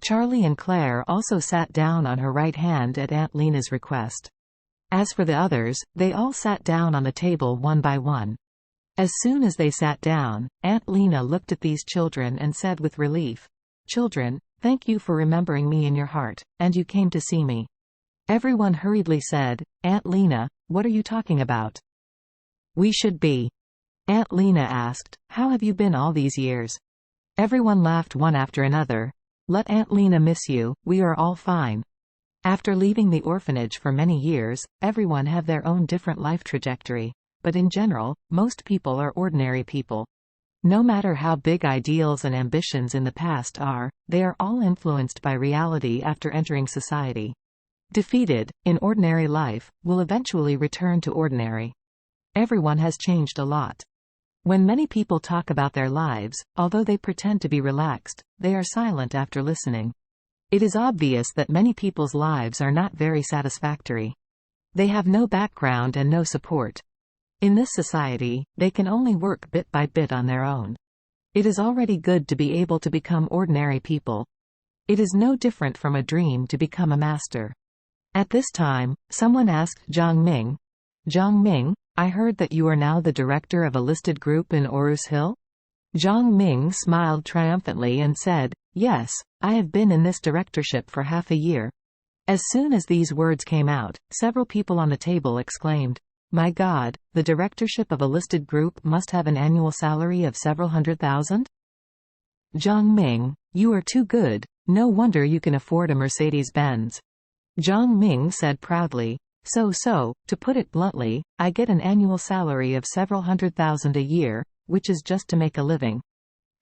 Charlie and Claire also sat down on her right hand at Aunt Lena's request. As for the others, they all sat down on the table one by one. As soon as they sat down, Aunt Lena looked at these children and said with relief, "Children, thank you for remembering me in your heart, and you came to see me." Everyone hurriedly said, "Aunt Lena, what are you talking about?" "We should be." Aunt Lena asked, "How have you been all these years?" Everyone laughed one after another. "Let Aunt Lena miss you, we are all fine." After leaving the orphanage for many years, everyone have their own different life trajectory. But in general, most people are ordinary people. No matter how big ideals and ambitions in the past are, they are all influenced by reality after entering society. Defeated, in ordinary life, will eventually return to ordinary. Everyone has changed a lot. When many people talk about their lives, although they pretend to be relaxed, they are silent after listening. It is obvious that many people's lives are not very satisfactory. They have no background and no support. In this society, they can only work bit by bit on their own. It is already good to be able to become ordinary people. It is no different from a dream to become a master. At this time, someone asked Jiang Ming, "Jiang Ming, I heard that you are now the director of a listed group in Orus Hill?" Jiang Ming smiled triumphantly and said, "Yes, I have been in this directorship for half a year." As soon as these words came out, several people on the table exclaimed, "My God, the directorship of a listed group must have an annual salary of several $100,000? Jiang Ming, you are too good, no wonder you can afford a Mercedes-Benz." Jiang Ming said proudly, To put it bluntly, I get an annual salary of several $100,000 a year, which is just to make a living."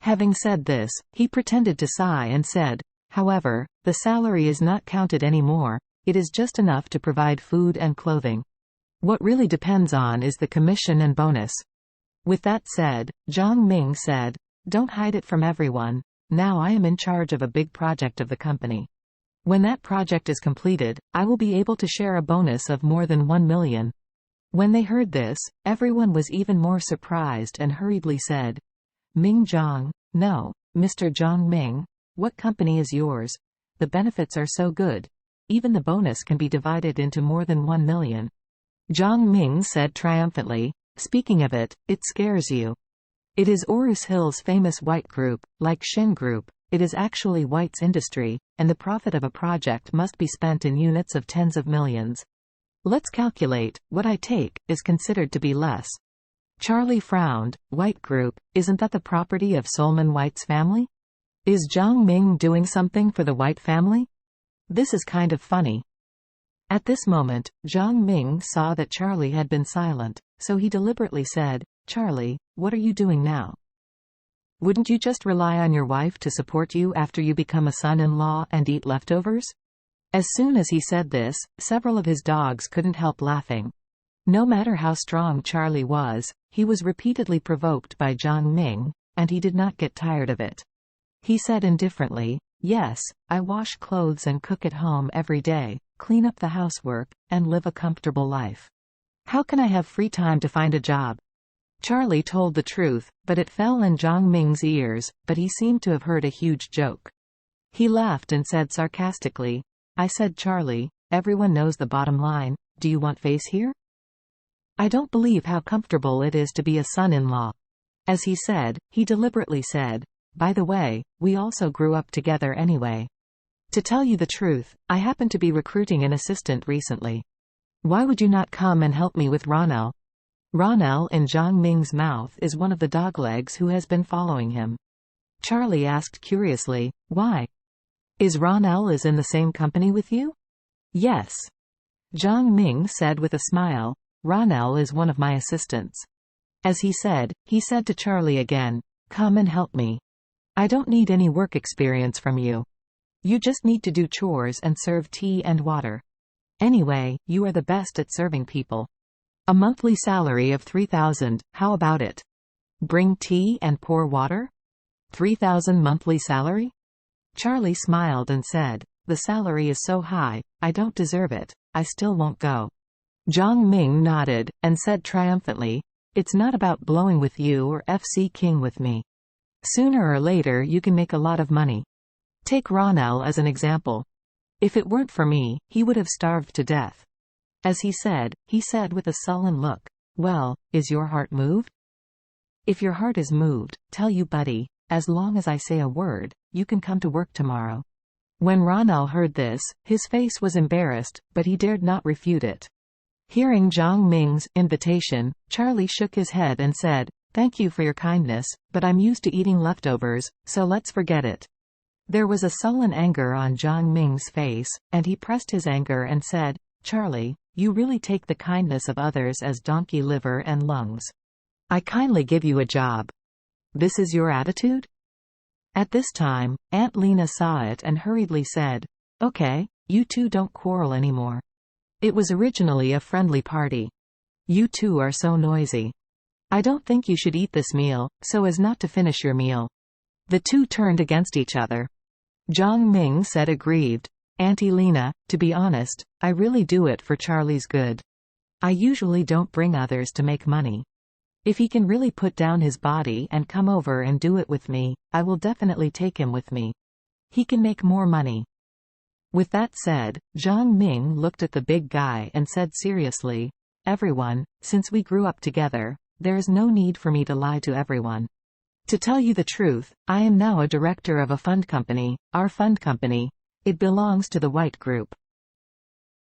Having said this, he pretended to sigh and said, "However, the salary is not counted anymore, it is just enough to provide food and clothing. What really depends on is the commission and bonus." With that said, Jiang Ming said, "Don't hide it from everyone, now I am in charge of a big project of the company. When that project is completed, I will be able to share a bonus of more than 1 million. When they heard this, everyone was even more surprised and hurriedly said, "Ming Jiang, no, Mr. Jiang Ming, what company is yours? The benefits are so good. Even the bonus can be divided into more than 1 million. Jiang Ming said triumphantly, "Speaking of it, it scares you. It is Orus Hill's famous White Group, like Shin Group. It is actually White's industry, and the profit of a project must be spent in units of tens of millions. Let's calculate, what I take is considered to be less." Charlie frowned. "White Group, isn't that the property of Solomon White's family? Is Jiang Ming doing something for the White family? This is kind of funny." At this moment, Jiang Ming saw that Charlie had been silent, so he deliberately said, "Charlie, what are you doing now? Wouldn't you just rely on your wife to support you after you become a son-in-law and eat leftovers?" As soon as he said this, several of his dogs couldn't help laughing. No matter how strong Charlie was, he was repeatedly provoked by Jiang Ming, and he did not get tired of it. He said indifferently, "Yes, I wash clothes and cook at home every day, clean up the housework, and live a comfortable life. How can I have free time to find a job?" Charlie told the truth, but it fell in Jiang Ming's ears, but he seemed to have heard a huge joke. He laughed and said sarcastically, "I said Charlie, everyone knows the bottom line, do you want face here? I don't believe how comfortable it is to be a son-in-law." As he said, he deliberately said, "By the way, we also grew up together anyway. To tell you the truth, I happen to be recruiting an assistant recently. Why would you not come and help me with Ronel?" Ronel in Jiang Ming's mouth is one of the doglegs who has been following him. Charlie asked curiously, "Why? Is Ronel in the same company with you?" "Yes." Jiang Ming said with a smile, "Ronel is one of my assistants." As he said to Charlie again, "Come and help me. I don't need any work experience from you. You just need to do chores and serve tea and water. Anyway, you are the best at serving people. A monthly salary of 3,000, how about it? Bring tea and pour water? 3,000 monthly salary?" Charlie smiled and said, "The salary is so high, I don't deserve it, I still won't go." Jiang Ming nodded, and said triumphantly, "It's not about blowing with you or FC King with me. Sooner or later you can make a lot of money. Take Ronel as an example. If it weren't for me, he would have starved to death. As he said with a sullen look, "Well, is your heart moved?" If your heart is moved, tell you buddy, as long as I say a word, you can come to work tomorrow. When Ronel heard this, his face was embarrassed, but he dared not refute it. Hearing Zhang Ming's invitation, Charlie shook his head and said, "Thank you for your kindness, but I'm used to eating leftovers, so let's forget it." There was a sullen anger on Zhang Ming's face, and he pressed his anger and said, "Charlie, you really take the kindness of others as donkey liver and lungs. I kindly give you a job. This is your attitude?" At this time, Aunt Lena saw it and hurriedly said, "Okay, you two don't quarrel anymore. It was originally a friendly party. You two are so noisy. I don't think you should eat this meal, so as not to finish your meal." The two turned against each other. Zhang Ming said aggrieved, "Auntie Lena, to be honest, I really do it for Charlie's good. I usually don't bring others to make money. If he can really put down his body and come over and do it with me, I will definitely take him with me. He can make more money." With that said, Zhang Ming looked at the big guy and said seriously, "Everyone, since we grew up together, there is no need for me to lie to everyone. To tell you the truth, I am now a director of a fund company, our fund company. It belongs to the White Group.